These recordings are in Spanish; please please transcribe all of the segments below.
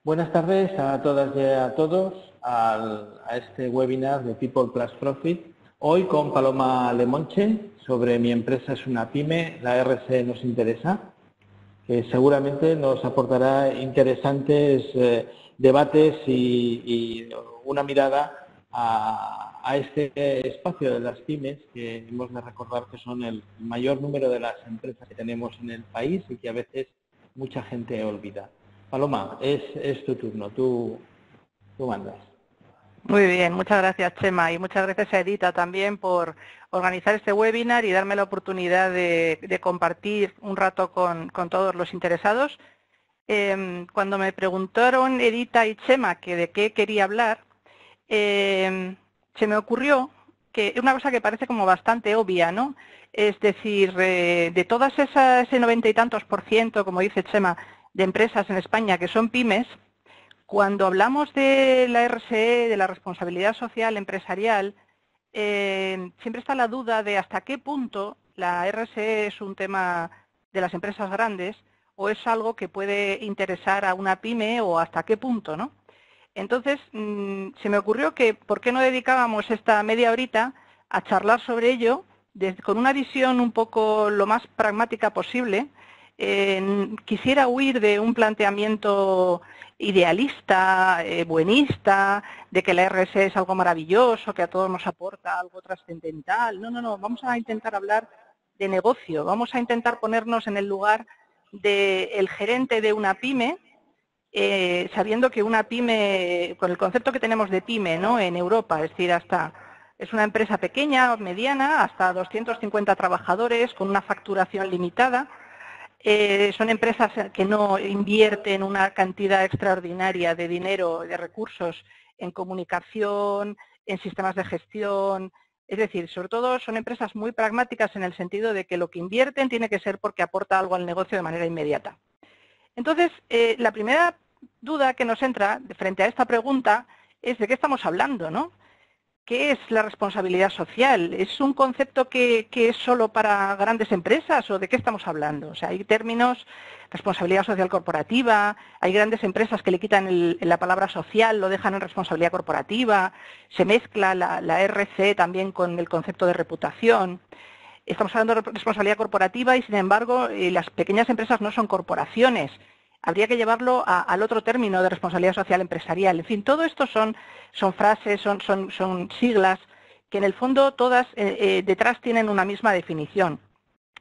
Buenas tardes a todas y a todos a este webinar de People Plus Profit. Hoy con Paloma Lemonche sobre Mi empresa es una pyme, la RSE nos interesa, que seguramente nos aportará interesantes debates y una mirada a este espacio de las pymes, que hemos de recordar que son el mayor número de las empresas que tenemos en el país y que a veces mucha gente olvida. Paloma, es tu turno, tú mandas. Muy bien, muchas gracias, Chema, y muchas gracias a Edita también por organizar este webinar y darme la oportunidad de compartir un rato con todos los interesados. Cuando me preguntaron Edita y Chema que de qué quería hablar, se me ocurrió que una cosa que parece como bastante obvia, ¿no? Es decir, de todas ese 90 y tantos %, como dice Chema, de empresas en España que son pymes, cuando hablamos de la RSE, de la responsabilidad social empresarial, siempre está la duda de hasta qué punto la RSE es un tema de las empresas grandes o es algo que puede interesar a una pyme o hasta qué punto, ¿no? Entonces, se me ocurrió que ¿por qué no dedicábamos esta media horita a charlar sobre ello con una visión un poco lo más pragmática posible? Quisiera huir de un planteamiento idealista, buenista, de que la RSE es algo maravilloso, que a todos nos aporta algo trascendental. No, no, no, vamos a intentar hablar de negocio, vamos a intentar ponernos en el lugar del gerente de una pyme, sabiendo que una pyme, con el concepto que tenemos de pyme, ¿no?, en Europa, es decir, es una empresa pequeña, mediana, hasta 250 trabajadores, con una facturación limitada. Son empresas que no invierten una cantidad extraordinaria de dinero, de recursos en comunicación, en sistemas de gestión. Es decir, sobre todo son empresas muy pragmáticas en el sentido de que lo que invierten tiene que ser porque aporta algo al negocio de manera inmediata. Entonces, la primera duda que nos entra frente a esta pregunta es de qué estamos hablando, ¿no? ¿Qué es la responsabilidad social? ¿Es un concepto que es solo para grandes empresas o de qué estamos hablando? O sea, hay términos, responsabilidad social corporativa, hay grandes empresas que le quitan la palabra social, lo dejan en responsabilidad corporativa, se mezcla la RC también con el concepto de reputación. Estamos hablando de responsabilidad corporativa y, sin embargo, las pequeñas empresas no son corporaciones. Habría que llevarlo al otro término de responsabilidad social empresarial. En fin, todo esto son frases, son siglas que en el fondo todas detrás tienen una misma definición.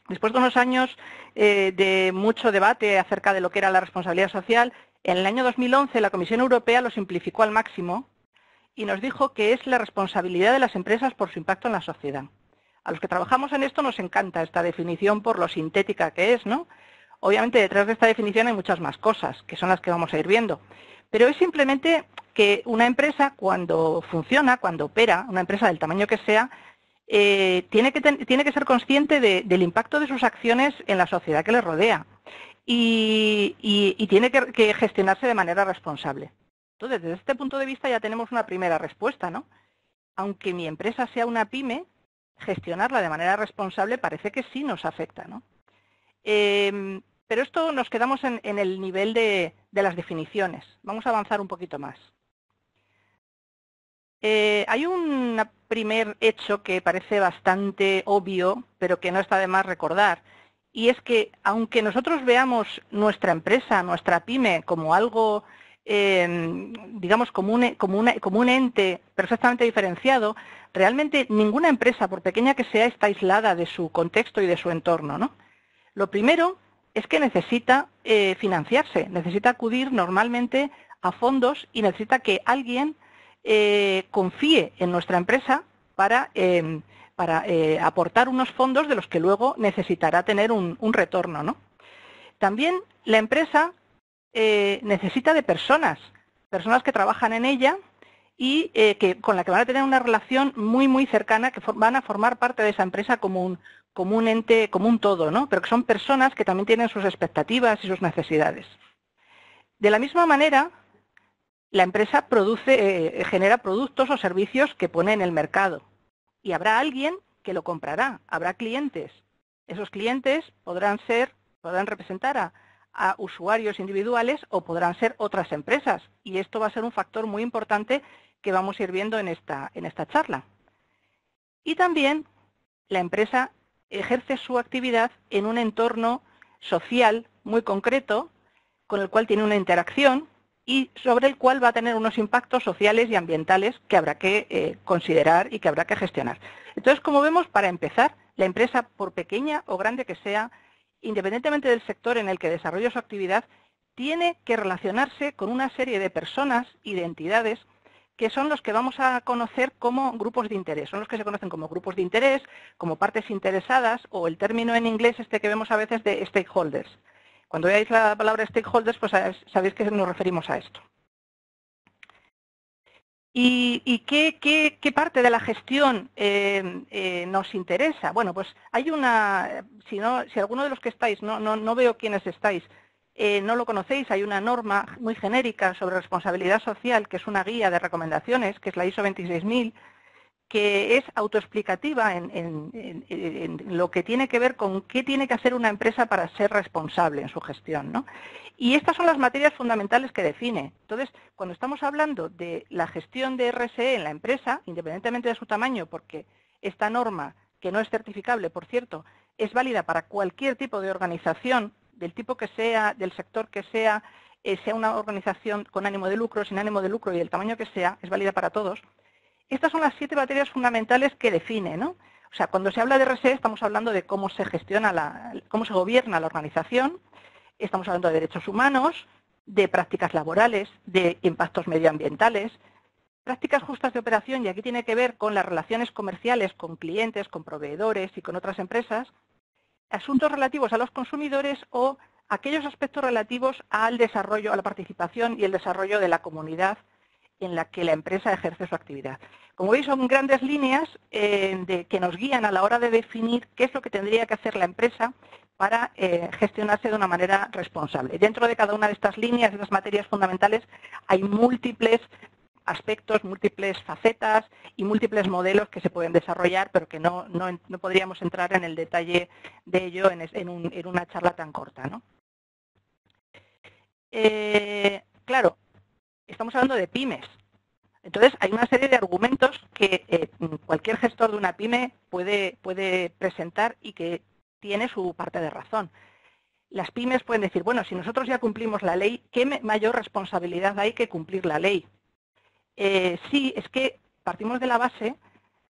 Después de unos años de mucho debate acerca de lo que era la responsabilidad social, en el año 2011 la Comisión Europea lo simplificó al máximo y nos dijo que es la responsabilidad de las empresas por su impacto en la sociedad. A los que trabajamos en esto nos encanta esta definición por lo sintética que es, ¿no? Obviamente detrás de esta definición hay muchas más cosas, que son las que vamos a ir viendo. Pero es simplemente que una empresa, cuando funciona, cuando opera, una empresa del tamaño que sea, tiene que ser consciente del impacto de sus acciones en la sociedad que le rodea y tiene que gestionarse de manera responsable. Entonces, desde este punto de vista ya tenemos una primera respuesta, ¿no? Aunque mi empresa sea una pyme, gestionarla de manera responsable parece que sí nos afecta, ¿no? Pero esto nos quedamos en el nivel de las definiciones. Vamos a avanzar un poquito más. Hay un primer hecho que parece bastante obvio, pero que no está de más recordar, y es que aunque nosotros veamos nuestra empresa, nuestra pyme, como algo, digamos, como un ente perfectamente diferenciado, realmente ninguna empresa, por pequeña que sea, está aislada de su contexto y de su entorno, ¿no? Lo primero es que necesita financiarse, necesita acudir normalmente a fondos y necesita que alguien confíe en nuestra empresa para aportar unos fondos de los que luego necesitará tener un retorno, ¿no? También la empresa necesita de personas que trabajan en ella y con la que van a tener una relación muy, muy cercana, que van a formar parte de esa empresa como un ente, como un todo, ¿no? Pero que son personas que también tienen sus expectativas y sus necesidades. De la misma manera, la empresa genera productos o servicios que pone en el mercado y habrá alguien que lo comprará, habrá clientes. Esos clientes podrán representar a usuarios individuales o podrán ser otras empresas. Y esto va a ser un factor muy importante que vamos a ir viendo en esta charla. Y también la empresa ejerce su actividad en un entorno social muy concreto, con el cual tiene una interacción y sobre el cual va a tener unos impactos sociales y ambientales que habrá que considerar y que habrá que gestionar. Entonces, como vemos, para empezar, la empresa, por pequeña o grande que sea, independientemente del sector en el que desarrolle su actividad, tiene que relacionarse con una serie de personas y de entidades que son los que vamos a conocer como grupos de interés. Son los que se conocen como grupos de interés, como partes interesadas, o el término en inglés este que vemos a veces de stakeholders. Cuando veáis la palabra stakeholders, pues sabéis que nos referimos a esto. ¿Y qué parte de la gestión nos interesa? Bueno, pues hay una, si alguno de los que estáis, no veo quiénes estáis, no lo conocéis, hay una norma muy genérica sobre responsabilidad social, que es una guía de recomendaciones, que es la ISO 26000, que es autoexplicativa en lo que tiene que ver con qué tiene que hacer una empresa para ser responsable en su gestión, ¿no? Y estas son las materias fundamentales que define. Entonces, cuando estamos hablando de la gestión de RSE en la empresa, independientemente de su tamaño, porque esta norma, que no es certificable, por cierto, es válida para cualquier tipo de organización, del tipo que sea, del sector que sea una organización con ánimo de lucro, sin ánimo de lucro y del tamaño que sea, es válida para todos. Estas son las 7 materias fundamentales que define, ¿no? O sea, cuando se habla de RSE estamos hablando de cómo se gestiona, cómo se gobierna la organización, estamos hablando de derechos humanos, de prácticas laborales, de impactos medioambientales, prácticas justas de operación, y aquí tiene que ver con las relaciones comerciales con clientes, con proveedores y con otras empresas, asuntos relativos a los consumidores o aquellos aspectos relativos al desarrollo, a la participación y el desarrollo de la comunidad en la que la empresa ejerce su actividad. Como veis, son grandes líneas que nos guían a la hora de definir qué es lo que tendría que hacer la empresa para gestionarse de una manera responsable. Dentro de cada una de estas líneas, de estas materias fundamentales, hay múltiples aspectos, múltiples facetas y múltiples modelos que se pueden desarrollar, pero que no podríamos entrar en el detalle de ello en una charla tan corta, ¿no? Claro, estamos hablando de pymes. Entonces, hay una serie de argumentos que cualquier gestor de una pyme puede presentar y que tiene su parte de razón. Las pymes pueden decir, bueno, si nosotros ya cumplimos la ley, ¿qué mayor responsabilidad hay que cumplir la ley? Sí, es que partimos de la base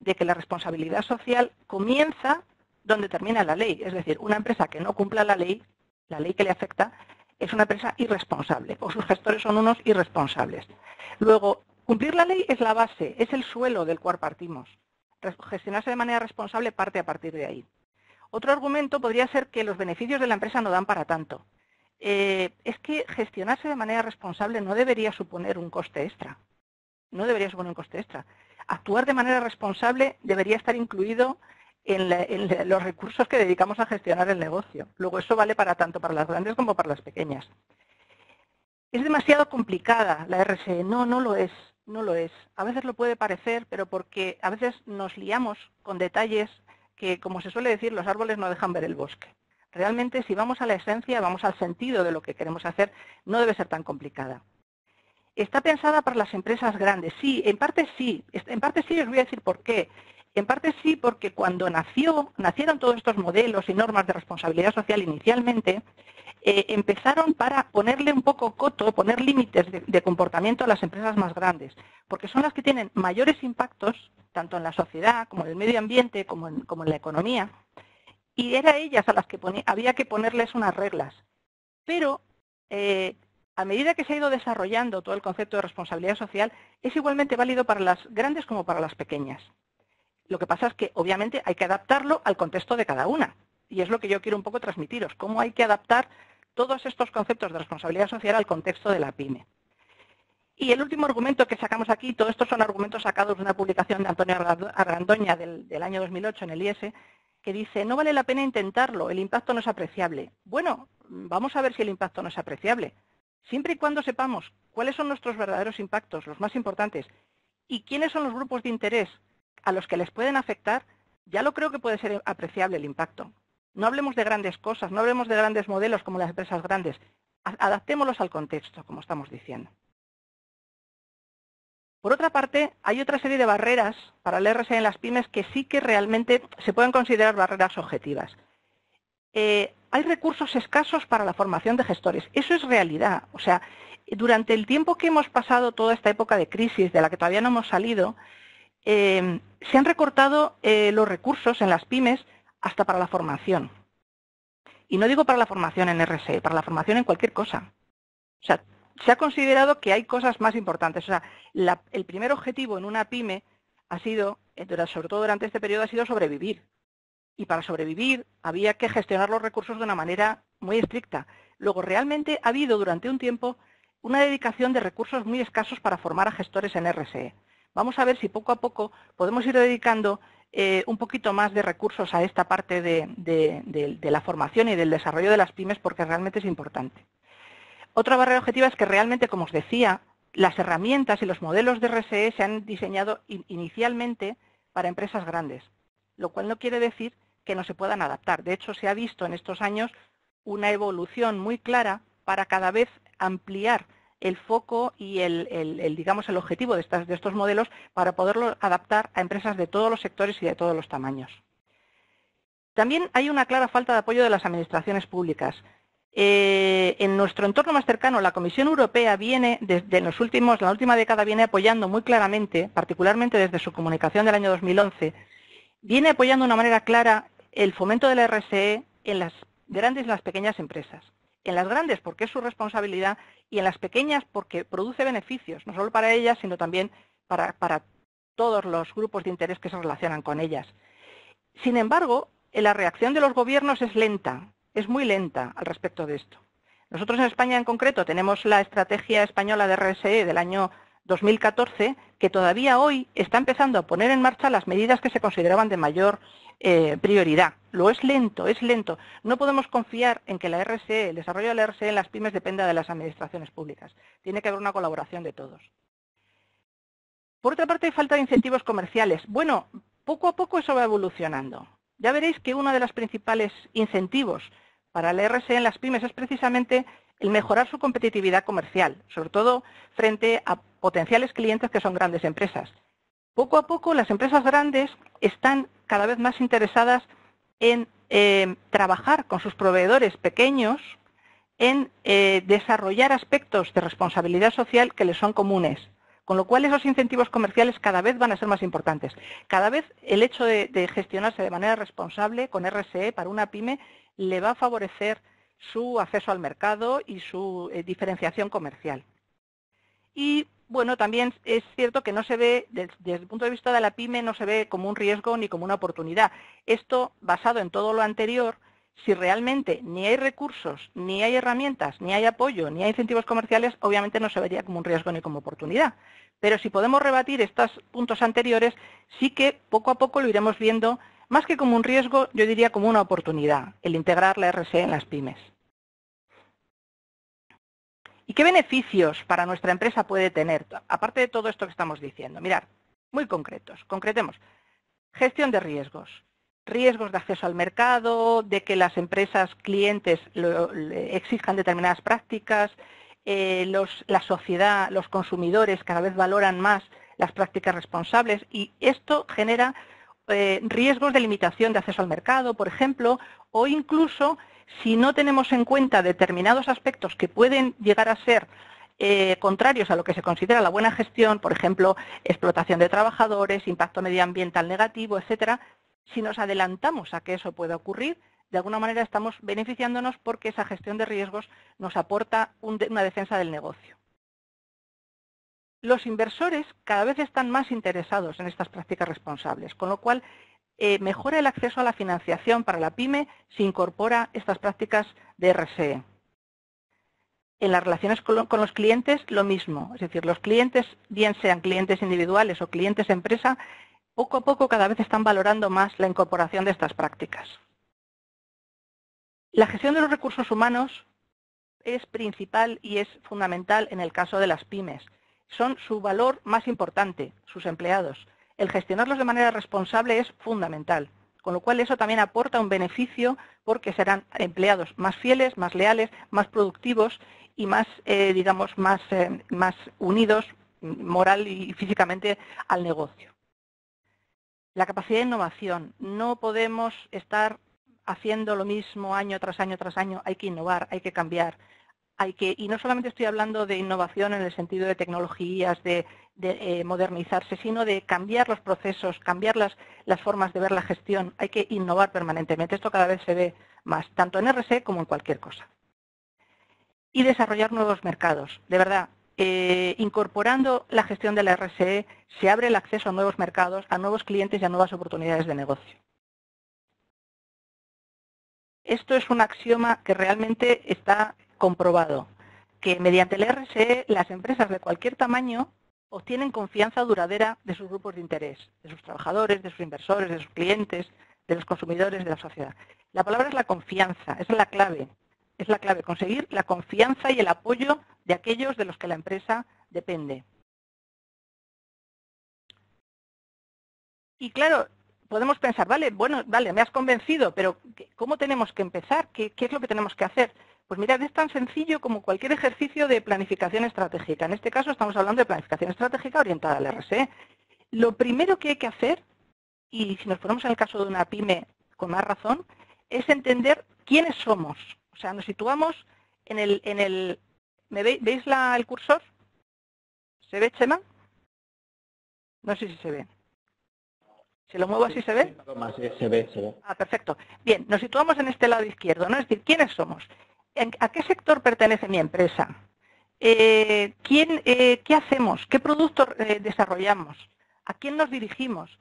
de que la responsabilidad social comienza donde termina la ley. Es decir, una empresa que no cumpla la ley que le afecta, es una empresa irresponsable, o sus gestores son unos irresponsables. Luego, cumplir la ley es la base, es el suelo del cual partimos. Gestionarse de manera responsable parte a partir de ahí. Otro argumento podría ser que los beneficios de la empresa no dan para tanto. Es que gestionarse de manera responsable no debería suponer un coste extra. No debería suponer un coste extra. Actuar de manera responsable debería estar incluido en los recursos que dedicamos a gestionar el negocio. Luego, eso vale para tanto para las grandes como para las pequeñas. ¿Es demasiado complicada la RSE? No, no lo es. No lo es. A veces lo puede parecer, pero porque a veces nos liamos con detalles que, como se suele decir, los árboles no dejan ver el bosque. Realmente, si vamos a la esencia, vamos al sentido de lo que queremos hacer, no debe ser tan complicada. ¿Está pensada para las empresas grandes? Sí, en parte sí. En parte sí, os voy a decir por qué. En parte sí, porque cuando nacieron todos estos modelos y normas de responsabilidad social inicialmente, empezaron para ponerle un poco coto, poner límites de comportamiento a las empresas más grandes, porque son las que tienen mayores impactos, tanto en la sociedad, como en el medio ambiente, como en la economía, y era a ellas a las que había que ponerles unas reglas. Pero a medida que se ha ido desarrollando todo el concepto de responsabilidad social, es igualmente válido para las grandes como para las pequeñas. Lo que pasa es que, obviamente, hay que adaptarlo al contexto de cada una. Y es lo que yo quiero un poco transmitiros, cómo hay que adaptar todos estos conceptos de responsabilidad social al contexto de la pyme. Y el último argumento que sacamos aquí, todos estos son argumentos sacados de una publicación de Antonio Argandoña del año 2008 en el IES, que dice, no vale la pena intentarlo, el impacto no es apreciable. Bueno, vamos a ver si el impacto no es apreciable. Siempre y cuando sepamos cuáles son nuestros verdaderos impactos, los más importantes, y quiénes son los grupos de interés a los que les pueden afectar, ya lo creo que puede ser apreciable el impacto. No hablemos de grandes cosas, no hablemos de grandes modelos como las empresas grandes. Adaptémoslos al contexto, como estamos diciendo. Por otra parte, hay otra serie de barreras para el RSE en las pymes que sí que realmente se pueden considerar barreras objetivas. Hay recursos escasos para la formación de gestores. Eso es realidad. O sea, durante el tiempo que hemos pasado toda esta época de crisis, de la que todavía no hemos salido, se han recortado los recursos en las pymes hasta para la formación. Y no digo para la formación en RSE, para la formación en cualquier cosa. O sea, se ha considerado que hay cosas más importantes. O sea, el primer objetivo en una pyme ha sido, sobre todo durante este periodo, ha sido sobrevivir. Y para sobrevivir había que gestionar los recursos de una manera muy estricta. Luego, realmente ha habido durante un tiempo una dedicación de recursos muy escasos para formar a gestores en RSE. Vamos a ver si poco a poco podemos ir dedicando un poquito más de recursos a esta parte de la formación y del desarrollo de las pymes, porque realmente es importante. Otra barrera objetiva es que realmente, como os decía, las herramientas y los modelos de RSE se han diseñado inicialmente para empresas grandes, lo cual no quiere decir que no se puedan adaptar. De hecho, se ha visto en estos años una evolución muy clara para cada vez ampliar el foco y digamos, el objetivo de estos modelos para poderlo adaptar a empresas de todos los sectores y de todos los tamaños. También hay una clara falta de apoyo de las administraciones públicas. En nuestro entorno más cercano, la Comisión Europea viene, desde la última década, viene apoyando muy claramente, particularmente desde su comunicación del año 2011, viene apoyando de una manera clara el fomento de la RSE en las grandes y las pequeñas empresas. En las grandes porque es su responsabilidad y en las pequeñas porque produce beneficios, no solo para ellas, sino también para todos los grupos de interés que se relacionan con ellas. Sin embargo, la reacción de los gobiernos es lenta, es muy lenta al respecto de esto. Nosotros en España en concreto tenemos la estrategia española de RSE del año 2014, que todavía hoy está empezando a poner en marcha las medidas que se consideraban de mayor prioridad. Lo es lento, es lento. No podemos confiar en que la RSE, el desarrollo de la RSE en las pymes dependa de las administraciones públicas. Tiene que haber una colaboración de todos. Por otra parte, hay falta de incentivos comerciales. Bueno, poco a poco eso va evolucionando. Ya veréis que uno de los principales incentivos para la RSE en las pymes es precisamente el mejorar su competitividad comercial, sobre todo frente a potenciales clientes que son grandes empresas. Poco a poco las empresas grandes están cada vez más interesadas en trabajar con sus proveedores pequeños, en desarrollar aspectos de responsabilidad social que les son comunes. Con lo cual, esos incentivos comerciales cada vez van a ser más importantes. Cada vez el hecho de gestionarse de manera responsable con RSE para una pyme le va a favorecer su acceso al mercado y su diferenciación comercial. Y, bueno, también es cierto que no se ve, desde el punto de vista de la pyme, no se ve como un riesgo ni como una oportunidad. Esto, basado en todo lo anterior, si realmente ni hay recursos, ni hay herramientas, ni hay apoyo, ni hay incentivos comerciales, obviamente no se vería como un riesgo ni como oportunidad. Pero si podemos rebatir estos puntos anteriores, sí que poco a poco lo iremos viendo, más que como un riesgo, yo diría como una oportunidad, el integrar la RSE en las pymes. ¿Y qué beneficios para nuestra empresa puede tener, aparte de todo esto que estamos diciendo? Mirad, muy concretos, concretemos. Gestión de riesgos. Riesgos de acceso al mercado, de que las empresas clientes exijan determinadas prácticas, la sociedad, los consumidores cada vez valoran más las prácticas responsables y esto genera riesgos de limitación de acceso al mercado, por ejemplo, o incluso si no tenemos en cuenta determinados aspectos que pueden llegar a ser contrarios a lo que se considera la buena gestión, por ejemplo, explotación de trabajadores, impacto medioambiental negativo, etcétera, si nos adelantamos a que eso pueda ocurrir, de alguna manera estamos beneficiándonos porque esa gestión de riesgos nos aporta una defensa del negocio. Los inversores cada vez están más interesados en estas prácticas responsables, con lo cual mejora el acceso a la financiación para la pyme si incorpora estas prácticas de RSE. En las relaciones con los clientes, lo mismo. Es decir, los clientes, bien sean clientes individuales o clientes empresa, poco a poco cada vez están valorando más la incorporación de estas prácticas. La gestión de los recursos humanos es principal y es fundamental en el caso de las pymes. Son su valor más importante, sus empleados. El gestionarlos de manera responsable es fundamental. con lo cual eso también aporta un beneficio porque serán empleados más fieles, más leales, más productivos y más, digamos, más unidos moral y físicamente al negocio. La capacidad de innovación. No podemos estar haciendo lo mismo año tras año tras año. Hay que innovar, hay que cambiar. Y no solamente estoy hablando de innovación en el sentido de tecnologías, de modernizarse, sino de cambiar los procesos, cambiar las formas de ver la gestión. Hay que innovar permanentemente. Esto cada vez se ve más, tanto en RSE como en cualquier cosa. Y desarrollar nuevos mercados. De verdad, incorporando la gestión de la RSE, se abre el acceso a nuevos mercados, a nuevos clientes y a nuevas oportunidades de negocio. Esto es un axioma que realmente está comprobado, que mediante el RSE las empresas de cualquier tamaño obtienen confianza duradera de sus grupos de interés, de sus trabajadores, de sus inversores, de sus clientes, de los consumidores, de la sociedad. La palabra es la confianza, esa es la clave. Es la clave, conseguir la confianza y el apoyo de aquellos de los que la empresa depende. Y claro, podemos pensar, vale, bueno, vale, me has convencido, pero ¿cómo tenemos que empezar? ¿Qué es lo que tenemos que hacer? Pues mirad, es tan sencillo como cualquier ejercicio de planificación estratégica. En este caso estamos hablando de planificación estratégica orientada al RSE. Lo primero que hay que hacer, y si nos ponemos en el caso de una pyme con más razón, es entender quiénes somos. O sea, nos situamos en el ¿me veis el cursor? ¿Se ve, Chema? No sé si se ve. ¿Se lo muevo así se ve? Sí, se ve, se ve. Ah, perfecto. Bien, nos situamos en este lado izquierdo, ¿no? Es decir, ¿quiénes somos? ¿A qué sector pertenece mi empresa? ¿Qué hacemos? ¿Qué productos desarrollamos? ¿A quién nos dirigimos?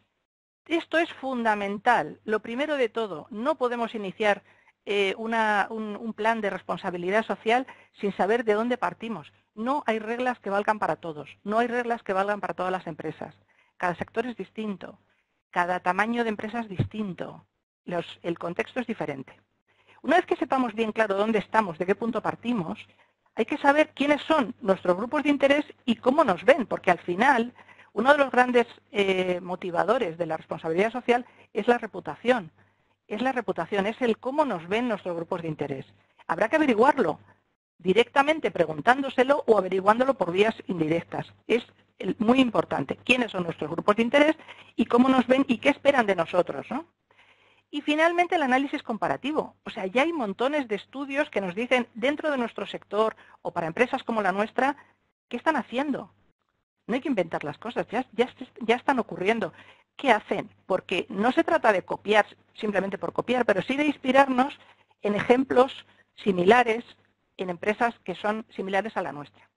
Esto es fundamental. Lo primero de todo, no podemos iniciar un plan de responsabilidad social sin saber de dónde partimos. No hay reglas que valgan para todos. No hay reglas que valgan para todas las empresas. Cada sector es distinto. Cada tamaño de empresa es distinto. El contexto es diferente. Una vez que sepamos bien claro dónde estamos, de qué punto partimos, hay que saber quiénes son nuestros grupos de interés y cómo nos ven, porque al final uno de los grandes motivadores de la responsabilidad social es la reputación. Es la reputación, es el cómo nos ven nuestros grupos de interés. Habrá que averiguarlo directamente preguntándoselo o averiguándolo por vías indirectas. Es muy importante quiénes son nuestros grupos de interés y cómo nos ven y qué esperan de nosotros, ¿no? Y finalmente el análisis comparativo. O sea, ya hay montones de estudios que nos dicen dentro de nuestro sector o para empresas como la nuestra, ¿qué están haciendo? No hay que inventar las cosas, ya están ocurriendo. ¿Qué hacen? Porque no se trata de copiar simplemente por copiar, pero sí de inspirarnos en ejemplos similares en empresas que son similares a la nuestra.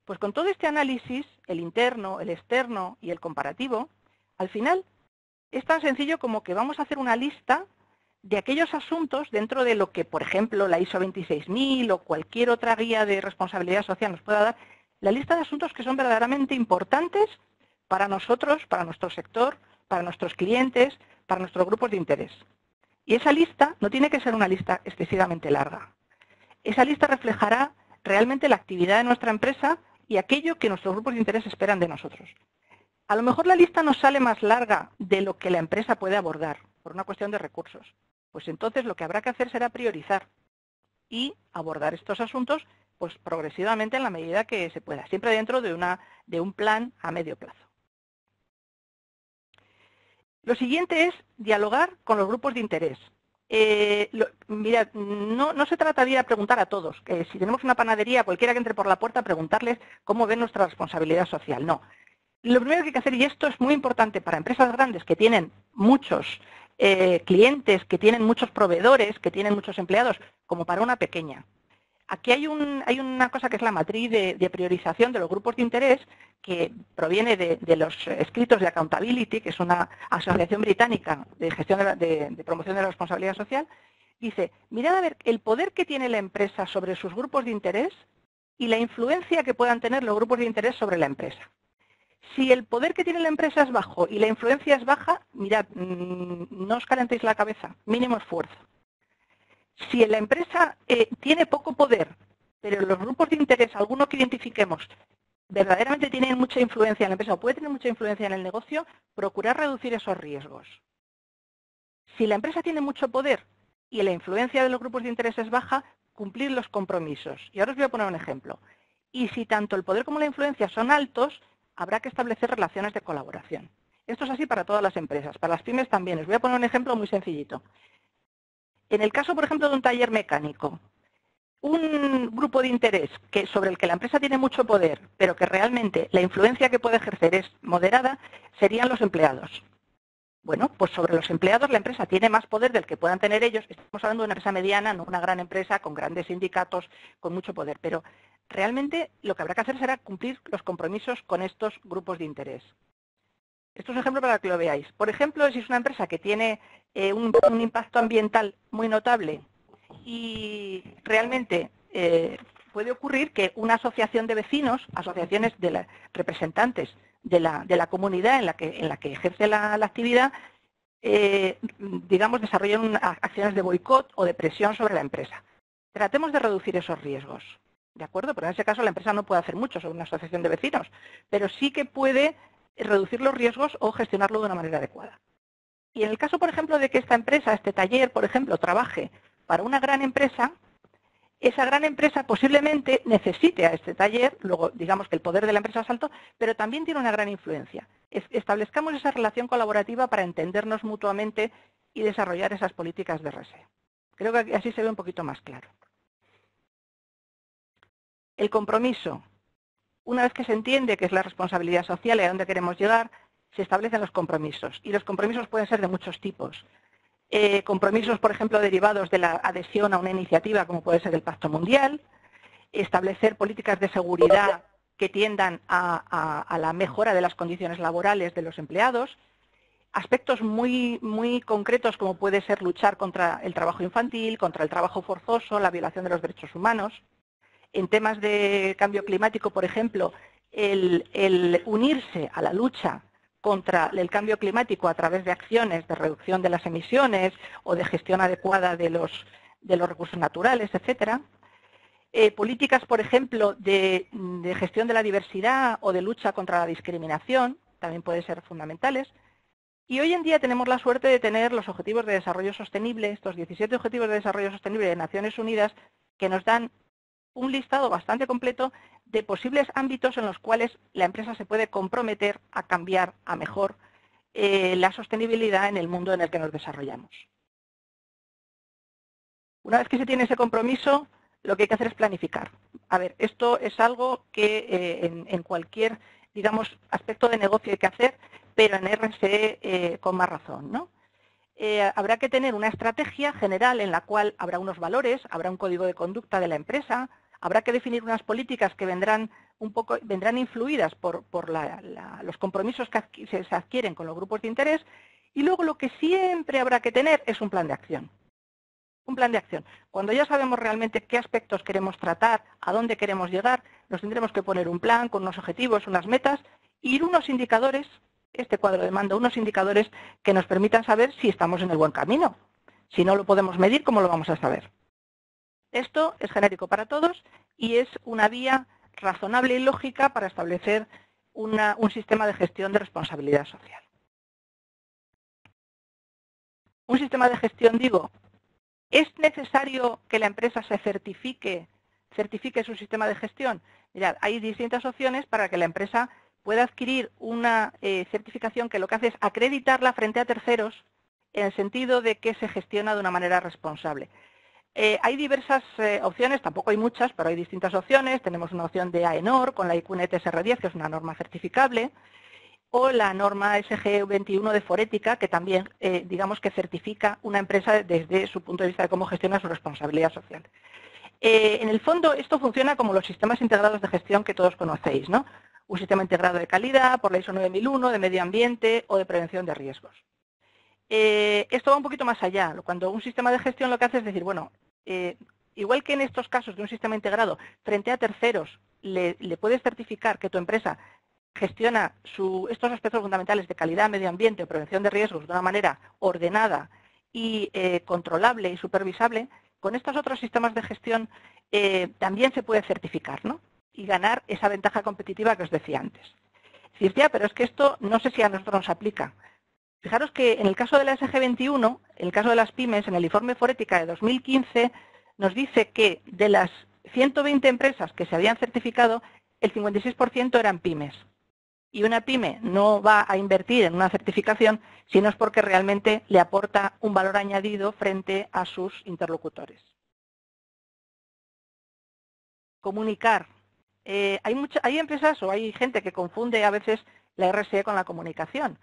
Pues con todo este análisis, el interno, el externo y el comparativo, al final es tan sencillo como que vamos a hacer una lista de aquellos asuntos dentro de lo que, por ejemplo, la ISO 26000 o cualquier otra guía de responsabilidad social nos pueda dar, la lista de asuntos que son verdaderamente importantes para nosotros, para nuestro sector, para nuestros clientes, para nuestros grupos de interés. Y esa lista no tiene que ser una lista excesivamente larga. Esa lista reflejará realmente la actividad de nuestra empresa y aquello que nuestros grupos de interés esperan de nosotros. A lo mejor la lista nos sale más larga de lo que la empresa puede abordar, por una cuestión de recursos. Pues entonces lo que habrá que hacer será priorizar y abordar estos asuntos pues progresivamente en la medida que se pueda, siempre dentro de un plan a medio plazo. Lo siguiente es dialogar con los grupos de interés. Mirad, no se trata de ir a preguntar a todos. Si tenemos una panadería, cualquiera que entre por la puerta, preguntarles cómo ven nuestra responsabilidad social. No. Lo primero que hay que hacer, y esto es muy importante para empresas grandes que tienen muchos clientes, que tienen muchos proveedores, que tienen muchos empleados, como para una pequeña. Aquí hay una cosa que es la matriz de priorización de los grupos de interés, que proviene de los escritos de Accountability, que es una asociación británica de gestión de promoción de la responsabilidad social. Dice, mirad a ver el poder que tiene la empresa sobre sus grupos de interés y la influencia que puedan tener los grupos de interés sobre la empresa. Si el poder que tiene la empresa es bajo y la influencia es baja, mirad, no os calentéis la cabeza, mínimo esfuerzo. Si la empresa tiene poco poder, pero los grupos de interés, alguno que identifiquemos, verdaderamente tienen mucha influencia en la empresa o puede tener mucha influencia en el negocio, procurar reducir esos riesgos. Si la empresa tiene mucho poder y la influencia de los grupos de interés es baja, cumplir los compromisos. Y ahora os voy a poner un ejemplo. Y si tanto el poder como la influencia son altos, habrá que establecer relaciones de colaboración. Esto es así para todas las empresas, para las pymes también. Os voy a poner un ejemplo muy sencillito. En el caso, por ejemplo, de un taller mecánico, un grupo de interés sobre el que la empresa tiene mucho poder, pero que realmente la influencia que puede ejercer es moderada, serían los empleados. Bueno, pues sobre los empleados la empresa tiene más poder del que puedan tener ellos. Estamos hablando de una empresa mediana, no una gran empresa con grandes sindicatos, con mucho poder. Pero realmente lo que habrá que hacer será cumplir los compromisos con estos grupos de interés. Esto es un ejemplo para que lo veáis. Por ejemplo, si es una empresa que tiene un impacto ambiental muy notable y realmente puede ocurrir que una asociación de vecinos, asociaciones de representantes de la comunidad en la que ejerce la actividad, digamos, desarrollen acciones de boicot o de presión sobre la empresa. Tratemos de reducir esos riesgos, ¿de acuerdo? Pero en ese caso la empresa no puede hacer mucho sobre una asociación de vecinos, pero sí que puede reducir los riesgos o gestionarlo de una manera adecuada. Y en el caso, por ejemplo, de que esta empresa, este taller, por ejemplo, trabaje para una gran empresa, esa gran empresa posiblemente necesite a este taller, luego digamos que el poder de la empresa es alto, pero también tiene una gran influencia. Establezcamos esa relación colaborativa para entendernos mutuamente y desarrollar esas políticas de RSE. Creo que así se ve un poquito más claro. El compromiso. Una vez que se entiende qué es la responsabilidad social y a dónde queremos llegar, se establecen los compromisos. Y los compromisos pueden ser de muchos tipos. Compromisos, por ejemplo, derivados de la adhesión a una iniciativa como puede ser el Pacto Mundial, establecer políticas de seguridad que tiendan a la mejora de las condiciones laborales de los empleados, aspectos muy concretos como puede ser luchar contra el trabajo infantil, contra el trabajo forzoso, la violación de los derechos humanos. En temas de cambio climático, por ejemplo, el unirse a la lucha contra el cambio climático a través de acciones de reducción de las emisiones o de gestión adecuada de los recursos naturales, etcétera. Políticas, por ejemplo, de gestión de la diversidad o de lucha contra la discriminación, también pueden ser fundamentales. Y hoy en día tenemos la suerte de tener los Objetivos de Desarrollo Sostenible, estos 17 Objetivos de Desarrollo Sostenible de Naciones Unidas, que nos dan un listado bastante completo de posibles ámbitos en los cuales la empresa se puede comprometer a cambiar a mejor la sostenibilidad en el mundo en el que nos desarrollamos. Una vez que se tiene ese compromiso, lo que hay que hacer es planificar. A ver, esto es algo que en cualquier, digamos, aspecto de negocio hay que hacer, pero en RSE con más razón, ¿no? Habrá que tener una estrategia general en la cual habrá unos valores, habrá un código de conducta de la empresa, habrá que definir unas políticas que vendrán influidas por los compromisos que se adquieren con los grupos de interés, y luego lo que siempre habrá que tener es un plan de acción. Un plan de acción. Cuando ya sabemos realmente qué aspectos queremos tratar, a dónde queremos llegar, nos tendremos que poner un plan con unos objetivos, unas metas, y unos indicadores, este cuadro de mando, unos indicadores que nos permitan saber si estamos en el buen camino. Si no lo podemos medir, ¿cómo lo vamos a saber? Esto es genérico para todos y es una vía razonable y lógica para establecer un sistema de gestión de responsabilidad social. Un sistema de gestión, digo, ¿es necesario que la empresa se certifique su sistema de gestión? Mirad, hay distintas opciones para que la empresa pueda adquirir una certificación que lo que hace es acreditarla frente a terceros en el sentido de que se gestiona de una manera responsable. Hay diversas opciones, tampoco hay muchas, pero hay distintas opciones. Tenemos una opción de AENOR con la IQNet SR10, que es una norma certificable, o la norma SG21 de Forética, que también, digamos, que certifica una empresa desde su punto de vista de cómo gestiona su responsabilidad social. En el fondo, esto funciona como los sistemas integrados de gestión que todos conocéis, ¿no? Un sistema integrado de calidad, por la ISO 9001, de medio ambiente o de prevención de riesgos. Esto va un poquito más allá. Cuando un sistema de gestión lo que hace es decir, bueno, igual que en estos casos de un sistema integrado, frente a terceros, le puedes certificar que tu empresa gestiona estos aspectos fundamentales de calidad, medio ambiente o prevención de riesgos de una manera ordenada y controlable y supervisable, con estos otros sistemas de gestión también se puede certificar, ¿no? Y ganar esa ventaja competitiva que os decía antes. Decir, ya, pero es que esto no sé si a nosotros nos aplica. Fijaros que en el caso de la SG21, en el caso de las pymes, en el informe Forética de 2015, nos dice que de las 120 empresas que se habían certificado, el 56% eran pymes. Y una pyme no va a invertir en una certificación si no es porque realmente le aporta un valor añadido frente a sus interlocutores. Comunicar. Hay empresas o hay gente que confunde a veces la RSE con la comunicación.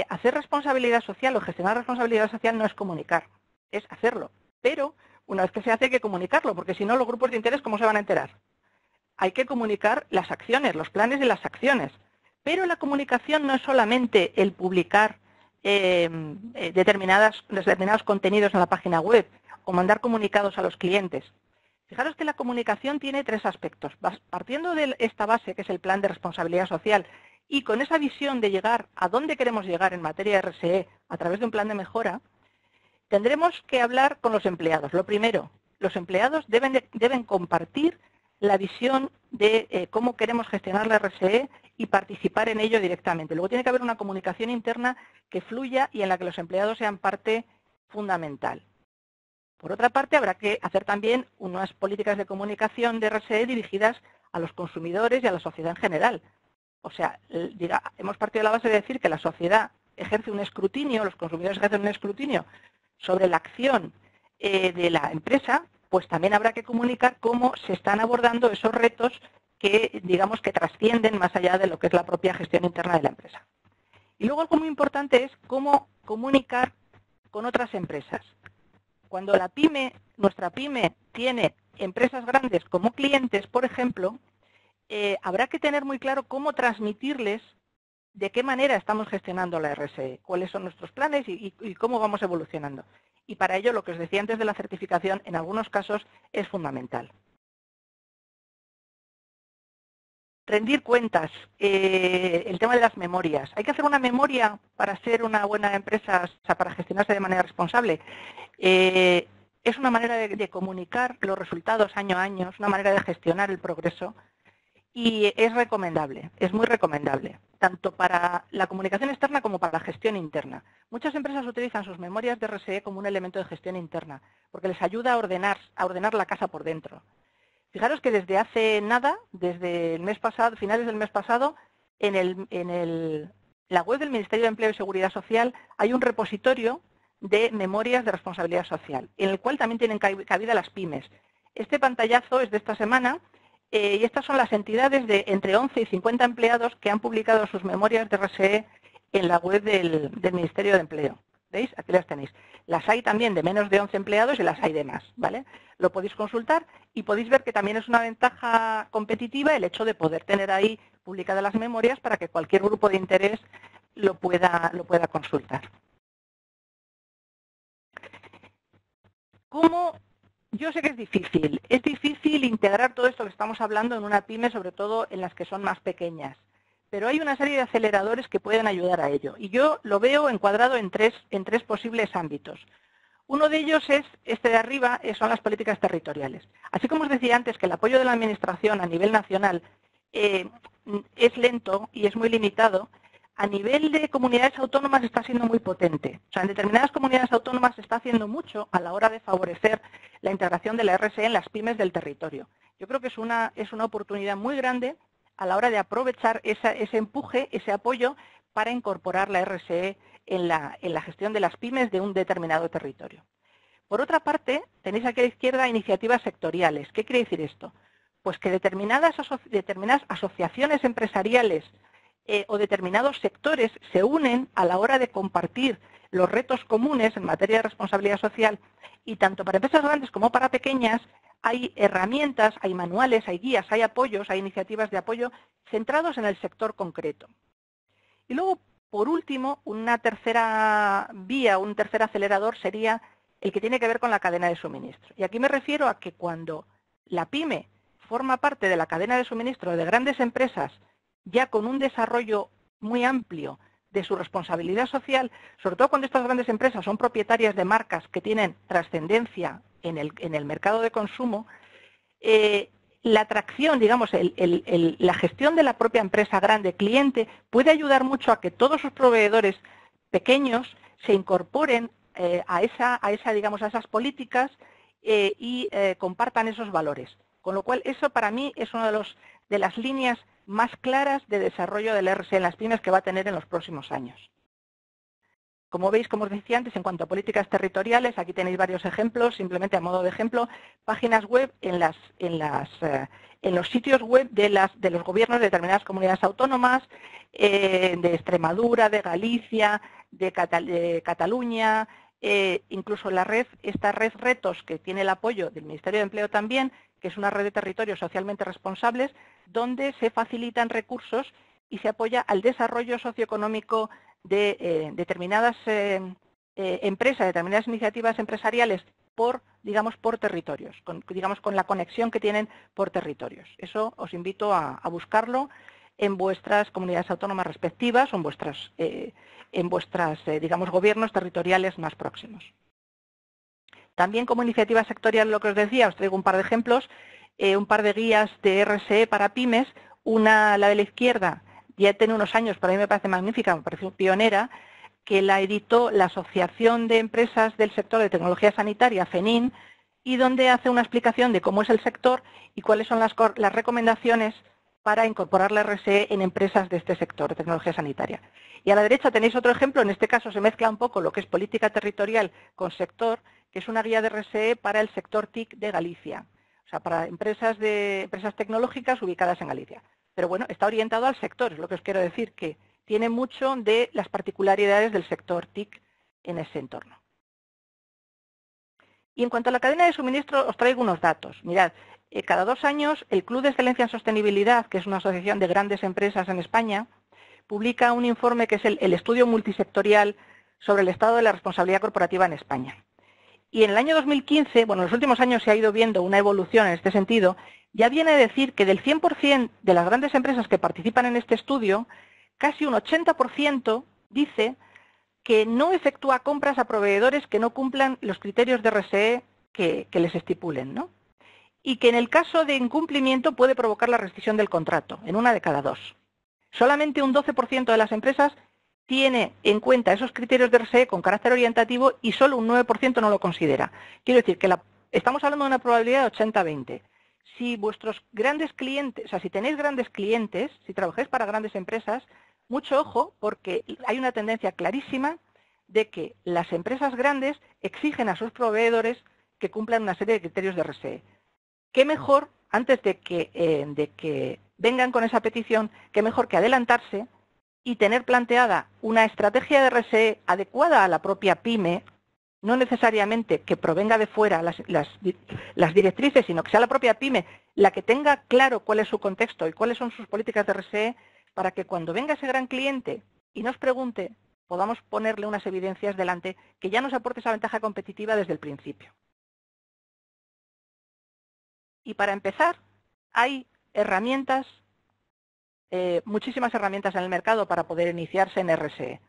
Hacer responsabilidad social o gestionar responsabilidad social no es comunicar, es hacerlo. Pero una vez que se hace hay que comunicarlo, porque si no los grupos de interés, ¿cómo se van a enterar? Hay que comunicar las acciones, los planes y las acciones. Pero la comunicación no es solamente el publicar determinados contenidos en la página web o mandar comunicados a los clientes. Fijaros que la comunicación tiene tres aspectos. Partiendo de esta base, que es el plan de responsabilidad social, y con esa visión de llegar a dónde queremos llegar en materia de RSE a través de un plan de mejora, tendremos que hablar con los empleados. Lo primero, los empleados deben compartir la visión de cómo queremos gestionar la RSE y participar en ello directamente. Luego tiene que haber una comunicación interna que fluya y en la que los empleados sean parte fundamental. Por otra parte, habrá que hacer también unas políticas de comunicación de RSE dirigidas a los consumidores y a la sociedad en general. O sea, hemos partido de la base de decir que la sociedad ejerce un escrutinio, los consumidores ejercen un escrutinio sobre la acción de la empresa, pues también habrá que comunicar cómo se están abordando esos retos que, digamos, que trascienden más allá de lo que es la propia gestión interna de la empresa. Y luego algo muy importante es cómo comunicar con otras empresas. Cuando nuestra pyme tiene empresas grandes como clientes, por ejemplo, habrá que tener muy claro cómo transmitirles de qué manera estamos gestionando la RSE, cuáles son nuestros planes y cómo vamos evolucionando. Y para ello, lo que os decía antes de la certificación, en algunos casos es fundamental. Rendir cuentas, el tema de las memorias. ¿Hay que hacer una memoria para ser una buena empresa, o sea, para gestionarse de manera responsable? Es una manera de comunicar los resultados año a año, es una manera de gestionar el progreso y es recomendable, es muy recomendable, tanto para la comunicación externa como para la gestión interna. Muchas empresas utilizan sus memorias de RSE como un elemento de gestión interna, porque les ayuda a ordenar la casa por dentro. Fijaros que desde hace nada, desde el mes pasado, finales del mes pasado, en la web del Ministerio de Empleo y Seguridad Social hay un repositorio de memorias de responsabilidad social, en el cual también tienen cabida las pymes. Este pantallazo es de esta semana y estas son las entidades de entre 11 y 50 empleados que han publicado sus memorias de RSE en la web del Ministerio de Empleo. ¿Veis? Aquí las tenéis. Las hay también de menos de 11 empleados y las hay de más, ¿vale? Lo podéis consultar y podéis ver que también es una ventaja competitiva el hecho de poder tener ahí publicadas las memorias para que cualquier grupo de interés lo pueda consultar. ¿Cómo? Yo sé que es difícil integrar todo esto que estamos hablando en una pyme, sobre todo en las que son más pequeñas. Pero hay una serie de aceleradores que pueden ayudar a ello. Y yo lo veo encuadrado en tres posibles ámbitos. Uno de ellos es, este de arriba, son las políticas territoriales. Así como os decía antes que el apoyo de la Administración a nivel nacional es lento y es muy limitado, a nivel de comunidades autónomas está siendo muy potente. O sea, en determinadas comunidades autónomas se está haciendo mucho a la hora de favorecer la integración de la RSE en las pymes del territorio. Yo creo que es una oportunidad muy grande a la hora de aprovechar ese empuje, ese apoyo para incorporar la RSE en la gestión de las pymes de un determinado territorio. Por otra parte, tenéis aquí a la izquierda iniciativas sectoriales. ¿Qué quiere decir esto? Pues que determinadas asociaciones empresariales o determinados sectores se unen a la hora de compartir los retos comunes en materia de responsabilidad social y tanto para empresas grandes como para pequeñas hay herramientas, hay manuales, hay guías, hay apoyos, hay iniciativas de apoyo centrados en el sector concreto. Y luego, por último, una tercera vía, un tercer acelerador sería el que tiene que ver con la cadena de suministro. Y aquí me refiero a que cuando la pyme forma parte de la cadena de suministro de grandes empresas ya con un desarrollo muy amplio de su responsabilidad social, sobre todo cuando estas grandes empresas son propietarias de marcas que tienen trascendencia en el mercado de consumo, la atracción, digamos, la gestión de la propia empresa grande cliente puede ayudar mucho a que todos sus proveedores pequeños se incorporen a esas políticas y compartan esos valores. Con lo cual, eso para mí es una de las líneas más claras de desarrollo del RSE en las pymes que va a tener en los próximos años. Como veis, como os decía antes, en cuanto a políticas territoriales, aquí tenéis varios ejemplos, simplemente a modo de ejemplo, páginas web en los sitios web de los gobiernos de determinadas comunidades autónomas, de Extremadura, de Galicia, de Cataluña, incluso esta red Retos, que tiene el apoyo del Ministerio de Empleo también, que es una red de territorios socialmente responsables, donde se facilitan recursos y se apoya al desarrollo socioeconómico de determinadas empresas, determinadas iniciativas empresariales por territorios, con la conexión que tienen por territorios. Eso os invito a buscarlo en vuestras comunidades autónomas respectivas o en vuestras gobiernos territoriales más próximos. También como iniciativa sectorial, lo que os decía, os traigo un par de ejemplos, un par de guías de RSE para pymes, la de la izquierda, ya tiene unos años, pero a mí me parece magnífica, me parece pionera, que la editó la Asociación de Empresas del Sector de Tecnología Sanitaria, FENIN, y donde hace una explicación de cómo es el sector y cuáles son las recomendaciones para incorporar la RSE en empresas de este sector de tecnología sanitaria. Y a la derecha tenéis otro ejemplo, en este caso se mezcla un poco lo que es política territorial con sector, que es una guía de RSE para el sector TIC de Galicia, o sea, para empresas tecnológicas ubicadas en Galicia. Pero bueno, está orientado al sector, es lo que os quiero decir, que tiene mucho de las particularidades del sector TIC en ese entorno. Y en cuanto a la cadena de suministro, os traigo unos datos. Mirad, cada 2 años el Club de Excelencia en Sostenibilidad, que es una asociación de grandes empresas en España, publica un informe que es el estudio multisectorial sobre el estado de la responsabilidad corporativa en España. Y en el año 2015, bueno, en los últimos años se ha ido viendo una evolución en este sentido, ya viene a decir que del 100% de las grandes empresas que participan en este estudio, casi un 80% dice que no efectúa compras a proveedores que no cumplan los criterios de RSE que les estipulen, ¿no? Y que en el caso de incumplimiento puede provocar la rescisión del contrato, en 1 de cada 2. Solamente un 12% de las empresas tiene en cuenta esos criterios de RSE con carácter orientativo y solo un 9% no lo considera. Quiero decir que estamos hablando de una probabilidad de 80-20. Si vuestros grandes clientes, o sea, si tenéis grandes clientes, si trabajáis para grandes empresas, mucho ojo, porque hay una tendencia clarísima de que las empresas grandes exigen a sus proveedores que cumplan una serie de criterios de RSE. ¿Qué mejor, antes de que vengan con esa petición, qué mejor que adelantarse y tener planteada una estrategia de RSE adecuada a la propia pyme, no necesariamente que provenga de fuera las directrices, sino que sea la propia pyme la que tenga claro cuál es su contexto y cuáles son sus políticas de RSE, para que cuando venga ese gran cliente y nos pregunte, podamos ponerle unas evidencias delante que ya nos aporte esa ventaja competitiva desde el principio. Y para empezar, hay herramientas, muchísimas herramientas en el mercado para poder iniciarse en RSE.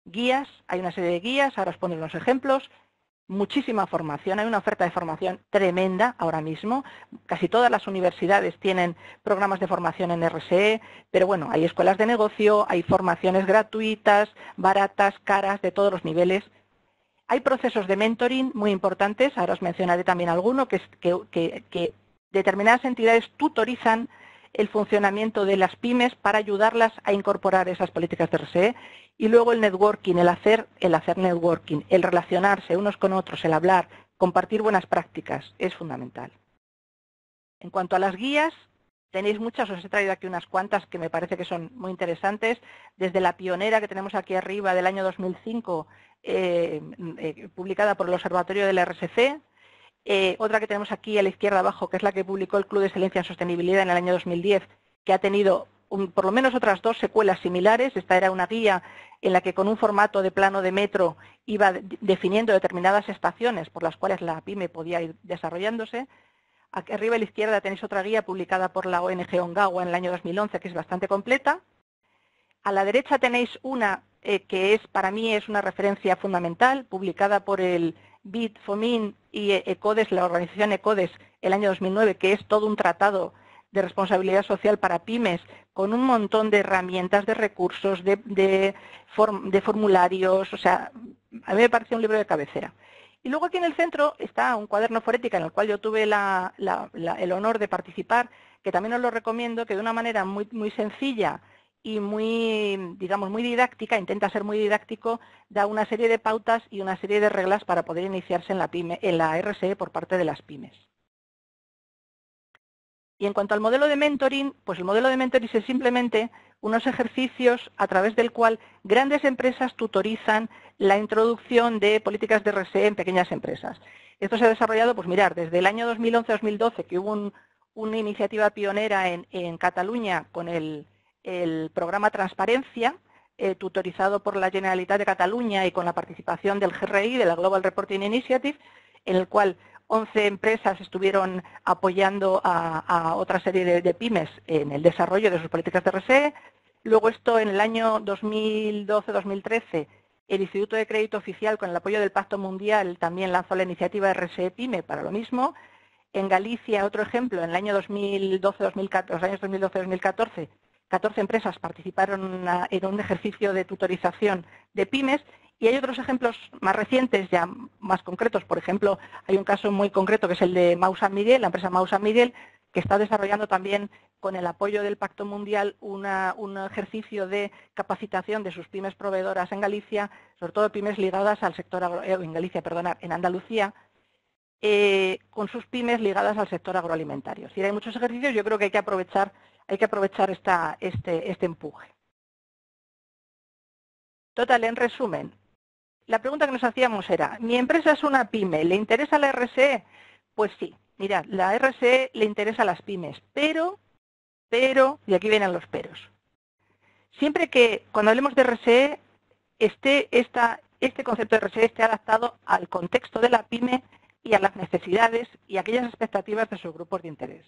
Guías, hay una serie de guías, ahora os pondré unos ejemplos. Muchísima formación, hay una oferta de formación tremenda ahora mismo. Casi todas las universidades tienen programas de formación en RSE, pero bueno, hay escuelas de negocio, hay formaciones gratuitas, baratas, caras, de todos los niveles. Hay procesos de mentoring muy importantes, ahora os mencionaré también alguno, que determinadas entidades tutorizan el funcionamiento de las pymes para ayudarlas a incorporar esas políticas de RSE. Y luego el networking, el hacer networking, el relacionarse unos con otros, el hablar, compartir buenas prácticas, es fundamental. En cuanto a las guías, tenéis muchas, os he traído aquí unas cuantas que me parece que son muy interesantes, desde la pionera que tenemos aquí arriba del año 2005, publicada por el Observatorio del RSC, otra que tenemos aquí a la izquierda abajo, que es la que publicó el Club de Excelencia en Sostenibilidad en el año 2010, que ha tenido por lo menos otras 2 secuelas similares. Esta era una guía en la que con un formato de plano de metro iba definiendo determinadas estaciones por las cuales la pyme podía ir desarrollándose. Aquí arriba a la izquierda tenéis otra guía publicada por la ONG Ongawa en el año 2011, que es bastante completa. A la derecha tenéis una que para mí es una referencia fundamental, publicada por el BID, FOMIN y ECODES, la organización ECODES, el año 2009, que es todo un tratado de responsabilidad social para pymes, con un montón de herramientas, de recursos, de formularios. O sea, a mí me parece un libro de cabecera. Y luego aquí en el centro está un cuaderno forética en el cual yo tuve el honor de participar, que también os lo recomiendo, que de una manera muy sencilla y muy, digamos, muy didáctica, intenta ser muy didáctico, da una serie de pautas y una serie de reglas para poder iniciarse en la RSE por parte de las pymes. Y en cuanto al modelo de mentoring, pues el modelo de mentoring es simplemente unos ejercicios a través del cual grandes empresas tutorizan la introducción de políticas de RSE en pequeñas empresas. Esto se ha desarrollado, pues mirar, desde el año 2011-2012, que hubo una iniciativa pionera en Cataluña con el programa Transparencia, tutorizado por la Generalitat de Cataluña y con la participación del GRI, de la Global Reporting Initiative, en el cual 11 empresas estuvieron apoyando a otra serie de pymes en el desarrollo de sus políticas de RSE. Luego esto en el año 2012-2013, el Instituto de Crédito Oficial, con el apoyo del Pacto Mundial, también lanzó la iniciativa RSE Pyme para lo mismo. En Galicia, otro ejemplo, en el año 2012-2014, 14 empresas participaron en un ejercicio de tutorización de pymes. Y hay otros ejemplos más recientes, ya más concretos. Por ejemplo, hay un caso muy concreto que es el de Mau San Miguel, la empresa Mau San Miguel, que está desarrollando también con el apoyo del Pacto Mundial un ejercicio de capacitación de sus pymes proveedoras en Galicia, sobre todo pymes ligadas al sector en Andalucía, con sus pymes ligadas al sector agroalimentario. Si hay muchos ejercicios, yo creo que hay que aprovechar este empuje. Total, en resumen, la pregunta que nos hacíamos era, ¿mi empresa es una pyme? ¿Le interesa la RSE? Pues sí, mirad, la RSE le interesa a las pymes, pero, y aquí vienen los peros. Siempre que cuando hablemos de RSE, este concepto de RSE esté adaptado al contexto de la pyme y a las necesidades y aquellas expectativas de sus grupos de interés,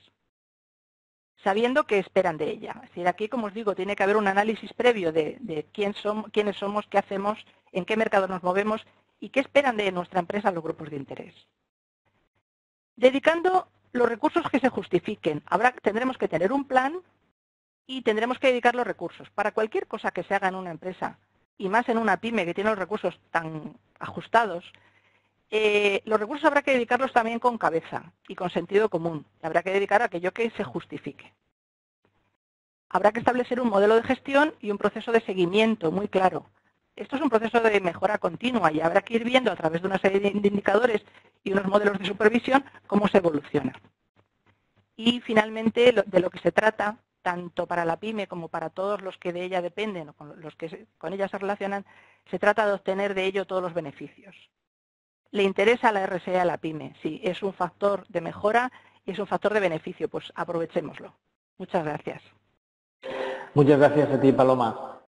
sabiendo qué esperan de ella. Es decir, aquí, como os digo, tiene que haber un análisis previo de quiénes somos, qué hacemos, en qué mercado nos movemos y qué esperan de nuestra empresa los grupos de interés. Dedicando los recursos que se justifiquen. Tendremos que tener un plan y tendremos que dedicar los recursos. Para cualquier cosa que se haga en una empresa, y más en una pyme que tiene los recursos tan ajustados, los recursos habrá que dedicarlos también con cabeza y con sentido común. Habrá que dedicar a aquello que se justifique. Habrá que establecer un modelo de gestión y un proceso de seguimiento muy claro. Esto es un proceso de mejora continua y habrá que ir viendo a través de una serie de indicadores y unos modelos de supervisión cómo se evoluciona. Y finalmente, de lo que se trata, tanto para la pyme como para todos los que de ella dependen o los que con ella se relacionan, se trata de obtener de ello todos los beneficios. ¿Le interesa la RSE a la pyme? Sí, es un factor de mejora y es un factor de beneficio, pues aprovechémoslo. Muchas gracias. Muchas gracias a ti, Paloma.